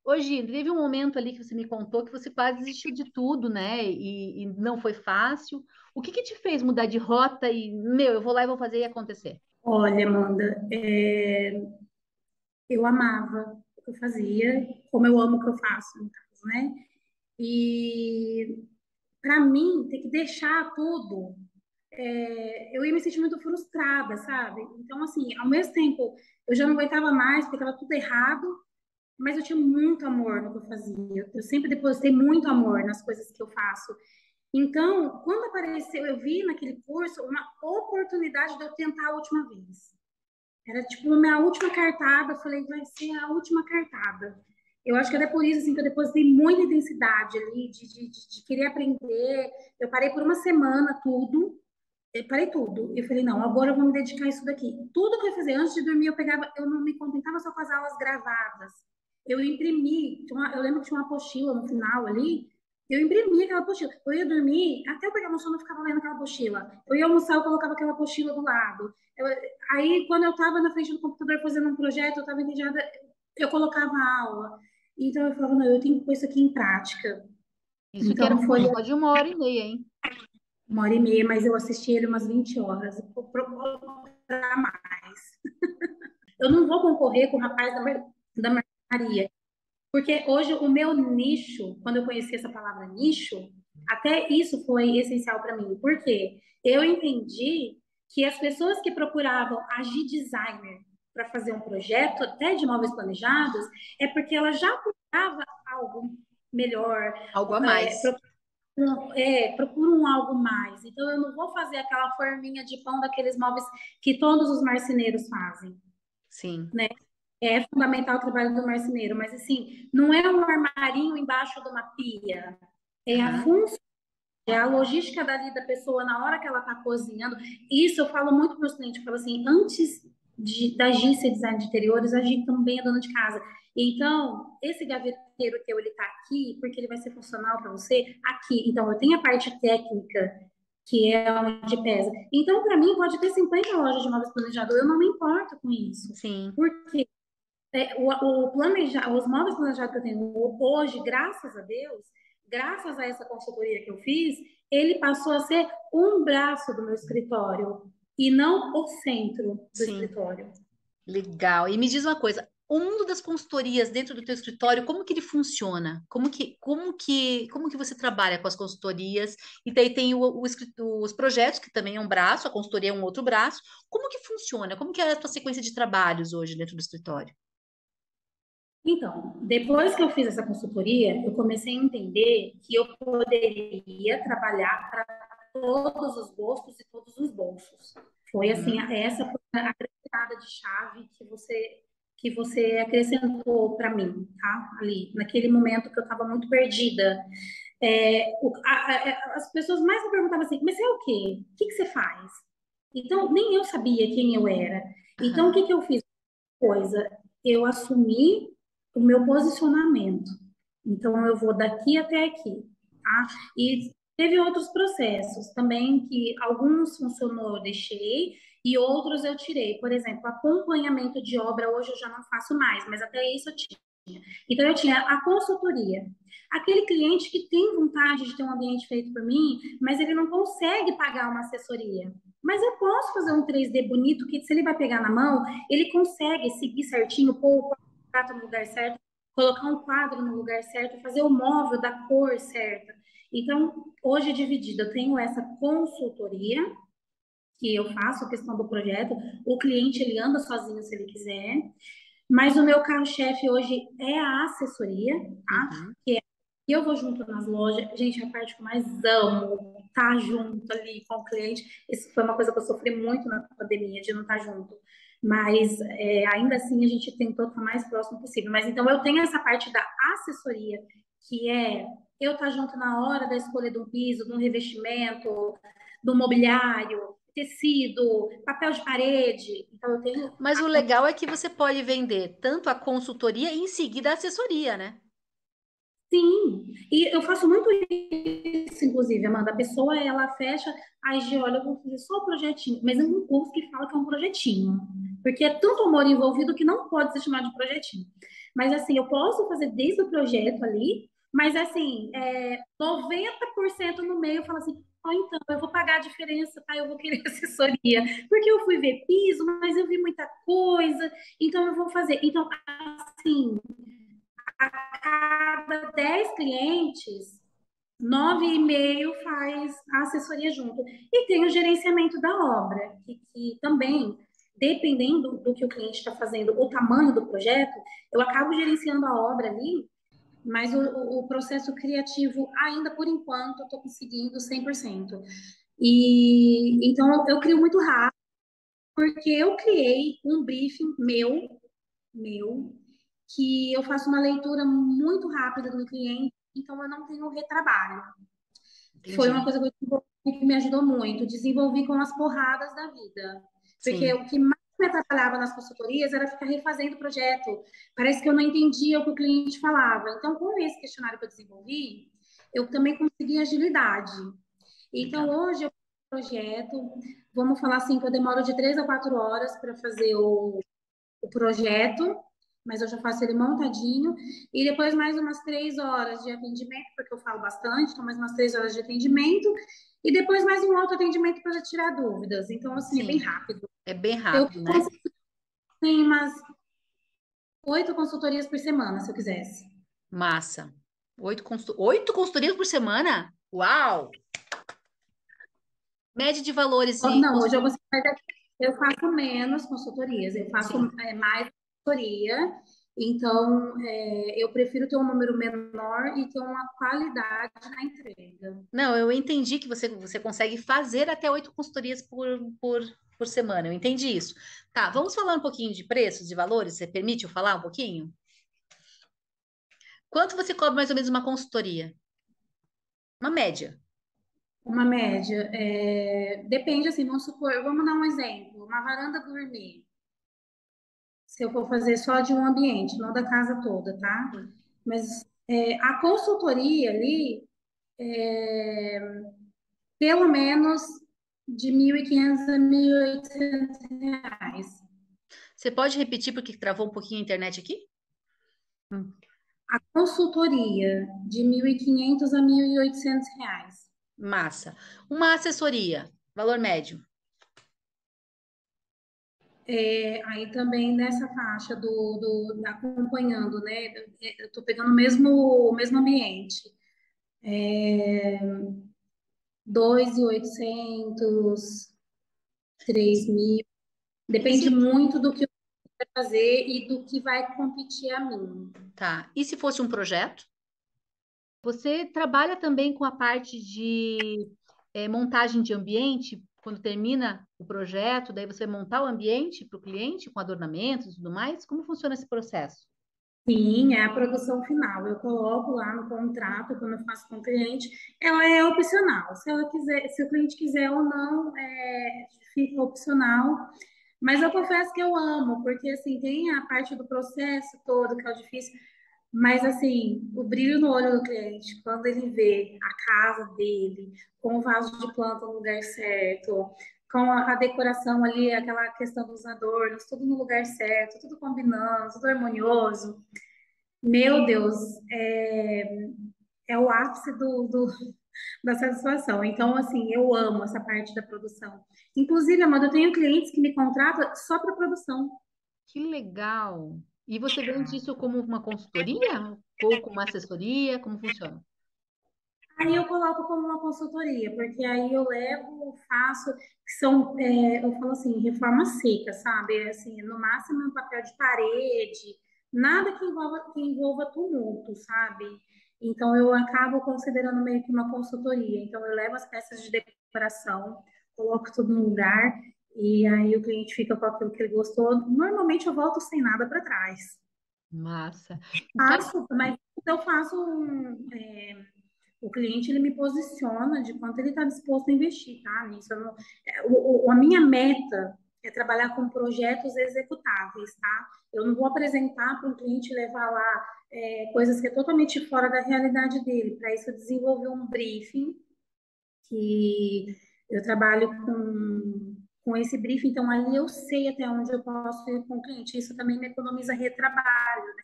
Hoje, teve um momento ali que você me contou que você quase desistiu de tudo, né? E não foi fácil. O que que te fez mudar de rota e, meu, eu vou lá e vou fazer e acontecer? Olha, Amanda, eu amava o que eu fazia, como eu amo o que eu faço, no caso, né? E para mim, ter que deixar tudo, eu ia me sentir muito frustrada, sabe? Então, assim, ao mesmo tempo, eu já não aguentava mais, porque estava tudo errado, mas eu tinha muito amor no que eu fazia. Eu sempre depositei muito amor nas coisas que eu faço. Então, quando apareceu, eu vi naquele curso uma oportunidade de eu tentar a última vez. Era tipo a minha última cartada, eu falei, vai ser a última cartada. Eu acho que até por isso assim, que eu depositei muita intensidade ali, de querer aprender. Eu parei por uma semana tudo, eu parei tudo. Eu falei, não, agora eu vou me dedicar a isso daqui. Tudo que eu ia fazer antes de dormir, eu pegava, eu não me contentava só com as aulas gravadas. Eu imprimi, eu lembro que tinha uma apostila no final ali, eu imprimi aquela apostila. Eu ia dormir, até eu pegar no sono, eu ficava lendo aquela apostila. Eu ia almoçar, eu colocava aquela apostila do lado. Aí, quando eu estava na frente do computador fazendo um projeto, eu estava entediada, eu colocava a aula. Então, eu falava, não, eu tenho que pôr isso aqui em prática. Isso que era Então, um foi curso só de 1 hora e meia, hein? 1 hora e meia, mas eu assisti ele umas 20 horas. Para mais. Eu não vou concorrer com o rapaz da marcenaria, porque hoje o meu nicho, quando eu conheci essa palavra nicho, até isso foi essencial para mim. Por quê? Eu entendi que as pessoas que procuravam agir designer para fazer um projeto, até de móveis planejados, é porque ela já procurava algo melhor, Algo a é, mais. procuram algo mais. Então, eu não vou fazer aquela forminha de pão daqueles móveis que todos os marceneiros fazem, Sim. né? É fundamental o trabalho do marceneiro, mas assim, não é um armarinho embaixo de uma pia, é a Aham. função, é a logística dali da pessoa na hora que ela está cozinhando. Isso eu falo muito para os clientes, eu falo assim, antes da Gi ser design de interiores, a Gi também é dona de casa. Então, esse gaveteiro teu, ele está aqui porque ele vai ser funcional para você aqui. Então, eu tenho a parte técnica, que é onde pesa. Então, para mim, pode ter 50 lojas de móveis planejados, eu não me importo com isso. Sim. Porque os móveis planejados que eu tenho hoje, graças a Deus, graças a essa consultoria que eu fiz, ele passou a ser um braço do meu escritório e não o centro do Sim. escritório. Legal. E me diz uma coisa, o mundo das consultorias dentro do teu escritório, como que ele funciona? Como que você trabalha com as consultorias? E daí tem os projetos, que também é um braço, a consultoria é um outro braço. Como que funciona? Como que é a tua sequência de trabalhos hoje dentro do escritório? Então, depois que eu fiz essa consultoria, eu comecei a entender que eu poderia trabalhar para todos os gostos e todos os bolsos. Foi assim, Uhum. essa foi a virada de chave que você acrescentou para mim, tá? Ali, naquele momento que eu estava muito perdida. As pessoas mais me perguntavam assim, mas você é o quê? O que que você faz? Então, nem eu sabia quem eu era. Então, o que Aham. que eu fiz? Coisa, eu assumi o meu posicionamento. Então, eu vou daqui até aqui, tá? E teve outros processos também que alguns funcionou, eu deixei, e outros eu tirei. Por exemplo, acompanhamento de obra hoje eu já não faço mais, mas até isso eu tinha. Então, eu tinha a consultoria. Aquele cliente que tem vontade de ter um ambiente feito por mim, mas ele não consegue pagar uma assessoria. Mas eu posso fazer um 3D bonito que, se ele vai pegar na mão, ele consegue seguir certinho, pôr o prato no lugar certo, colocar um quadro no lugar certo, fazer o móvel da cor certa. Então, hoje é dividido. Eu tenho essa consultoria, que eu faço a questão do projeto. O cliente, ele anda sozinho se ele quiser. Mas o meu carro-chefe hoje é a assessoria, tá? Uhum. Que é, eu vou junto nas lojas. Gente, é a parte que eu mais amo, tá junto ali com o cliente. Isso foi uma coisa que eu sofri muito na pandemia, de não estar junto. Mas ainda assim a gente tentou estar mais próximo possível. Mas então eu tenho essa parte da assessoria, que é eu estar junto na hora da escolha de um piso, de um revestimento, do mobiliário, tecido, papel de parede. Então eu tenho Mas o legal é que você pode vender tanto a consultoria e em seguida a assessoria, né? sim, e eu faço muito isso, inclusive, Amanda. A pessoa, ela fecha, aí de olha, eu vou fazer só o projetinho, mas é um curso que fala que é um projetinho, porque é tanto amor envolvido que não pode ser chamado de projetinho. Mas assim, eu posso fazer desde o projeto ali, mas assim, 90% no meio eu falo assim, ó, então, eu vou pagar a diferença, tá? Eu vou querer assessoria. Porque eu fui ver piso, mas eu vi muita coisa, então eu vou fazer. Então, assim, a cada 10 clientes, 9,5 faz a assessoria junto. E tem o gerenciamento da obra, que também, dependendo do que o cliente está fazendo, o tamanho do projeto, eu acabo gerenciando a obra ali, mas o processo criativo, ainda por enquanto, eu estou conseguindo 100%. E então eu crio muito rápido, porque eu criei um briefing meu, que eu faço uma leitura muito rápida do cliente, então eu não tenho retrabalho. Foi uma Entendi. coisa que eu desenvolvi que me ajudou muito. Desenvolvi com as porradas da vida. Porque Sim, o que mais me atrapalhava nas consultorias era ficar refazendo o projeto. Parece que eu não entendia o que o cliente falava. Então, com esse questionário que eu desenvolvi, eu também consegui agilidade. Então, legal. hoje eu faço projeto, vamos falar assim, que eu demoro de 3 a 4 horas para fazer o projeto, mas eu já faço ele montadinho. E depois mais umas 3 horas de atendimento, porque eu falo bastante, então mais umas 3 horas de atendimento. E depois mais um outro atendimento para tirar dúvidas. Então, assim, é bem Sim, rápido. é bem Eu rápido, né? consigo ter umas 8 consultorias por semana, se eu quisesse. Massa. 8 consultorias por semana? Uau! Média de valores de Não, hoje eu, consultoria. consigo, eu faço menos consultorias, eu faço Sim. mais consultoria. Então, eu prefiro ter um número menor e ter uma qualidade na entrega. Não, eu entendi que você consegue fazer até 8 consultorias por semana. Eu entendi isso. Tá, vamos falar um pouquinho de preços, de valores? Você permite eu falar um pouquinho? Quanto você cobra mais ou menos uma consultoria? Uma média. Uma média, depende assim, vamos supor, vamos dar um exemplo, uma varanda gourmet, se eu for fazer só de um ambiente, não da casa toda, tá? Sim. Mas a consultoria ali, é, pelo menos de 1.500 a 1.800 reais. Você pode repetir porque travou um pouquinho a internet aqui? Hum. A consultoria de 1.500 a 1.800 reais. Massa. Uma assessoria, valor médio. Aí também nessa faixa acompanhando, né? Eu estou pegando o mesmo ambiente. 2.800, 3.000. E Depende se, muito do que eu vou fazer e do que vai competir a mim. tá. E se fosse um projeto? Você trabalha também com a parte de montagem de ambiente, quando termina o projeto, daí você montar o ambiente para o cliente, com adornamentos e tudo mais? Como funciona esse processo? Sim, é a produção final. Eu coloco lá no contrato, quando eu faço com o cliente, ela é opcional. Se ela quiser, se o cliente quiser ou não, fica opcional. Mas eu confesso que eu amo, porque assim, tem a parte do processo todo, que é o difícil, mas assim, o brilho no olho do cliente, quando ele vê a casa dele, com o vaso de planta no lugar certo, com a decoração ali, aquela questão dos adornos, tudo no lugar certo, tudo combinando, tudo harmonioso. Meu Deus, é o ápice da satisfação. Então, assim, eu amo essa parte da produção. Inclusive, Amanda, eu tenho clientes que me contratam só para produção. Que legal! E você vende isso como uma consultoria ou como uma assessoria? Como funciona? Aí eu coloco como uma consultoria, porque aí eu levo, faço, que são, eu falo assim, reforma seca, sabe? Assim, no máximo um papel de parede, nada que envolva tumulto, sabe? Então eu acabo considerando meio que uma consultoria. Então eu levo as peças de decoração, coloco tudo no lugar, e aí o cliente fica com aquilo que ele gostou. Normalmente eu volto sem nada para trás. Massa. Então, Faço, mas eu faço o cliente ele me posiciona de quanto ele está disposto a investir, tá? Nisso, a minha meta é trabalhar com projetos executáveis, tá? Eu não vou apresentar para um cliente e levar lá coisas que é totalmente fora da realidade dele. Para isso, eu desenvolvi um briefing que eu trabalho com esse briefing, então ali eu sei até onde eu posso ir com o cliente. Isso também me economiza retrabalho.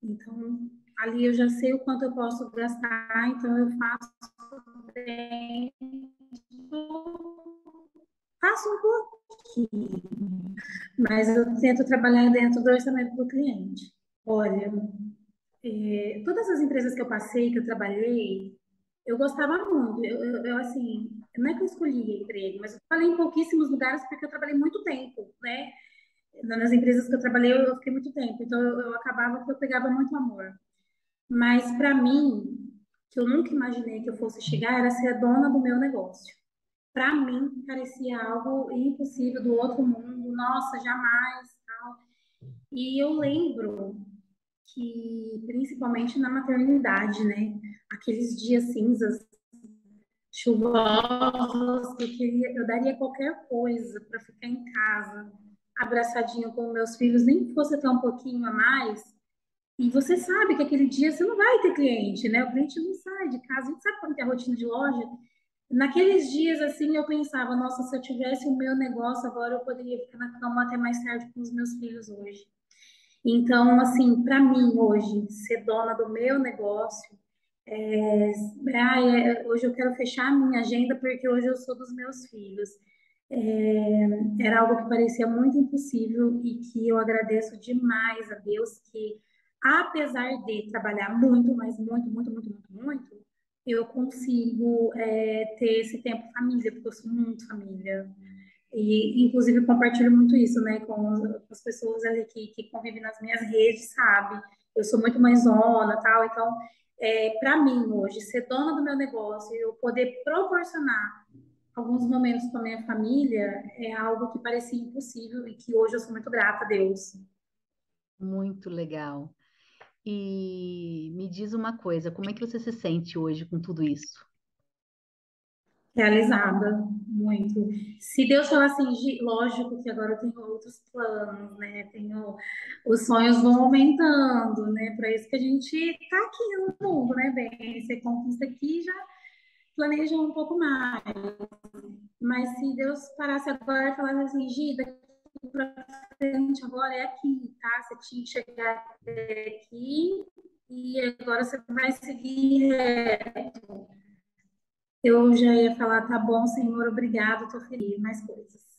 Então, ali eu já sei o quanto eu posso gastar, então eu faço um pouquinho, mas eu tento trabalhar dentro do orçamento do cliente. Olha, todas as empresas que eu passei, que eu trabalhei, eu gostava muito. Assim, não é que eu escolhi emprego, mas eu trabalhei em pouquíssimos lugares porque eu trabalhei muito tempo, né? Nas empresas que eu trabalhei, eu fiquei muito tempo. Então, eu acabava que eu pegava muito amor. Mas, para mim, que eu nunca imaginei que eu fosse chegar, era ser a dona do meu negócio. Para mim, parecia algo impossível do outro mundo. Nossa, jamais. E eu lembro que, principalmente na maternidade, né? Aqueles dias cinzas, chuvosos, que eu daria qualquer coisa para ficar em casa, abraçadinho com meus filhos, nem que fosse até um pouquinho a mais. E você sabe que aquele dia você não vai ter cliente, né? O cliente não sai de casa. A gente sabe como que é a rotina de loja. Naqueles dias, assim, eu pensava, nossa, se eu tivesse o meu negócio agora, eu poderia ficar na cama até mais tarde com os meus filhos hoje. Então, assim, para mim hoje, ser dona do meu negócio, hoje eu quero fechar a minha agenda porque hoje eu sou dos meus filhos. Era algo que parecia muito impossível e que eu agradeço demais a Deus que, apesar de trabalhar muito, mas muito, muito, muito, muito, muito, eu consigo ter esse tempo família, porque eu sou muito família. E, inclusive, compartilho muito isso, né, com as pessoas ali que convivem nas minhas redes, sabe? Eu sou muito mãezona, tal, então, para mim, hoje, ser dona do meu negócio e eu poder proporcionar alguns momentos com a minha família é algo que parecia impossível e que hoje eu sou muito grata a Deus. Muito legal. E me diz uma coisa, como é que você se sente hoje com tudo isso? Realizada, muito. Se Deus falar assim, lógico que agora eu tenho outros planos, né? Tenho, os sonhos vão aumentando, né? Para isso que a gente tá aqui no mundo, né, bem? Você conquista aqui, já planeja um pouco mais. Mas se Deus parasse agora e falasse assim, Gi, daqui para frente agora é aqui, tá? Você tinha que chegar até aqui e agora você vai seguir reto. Eu já ia falar, tá bom, Senhor, obrigado, tô feliz, mais coisas.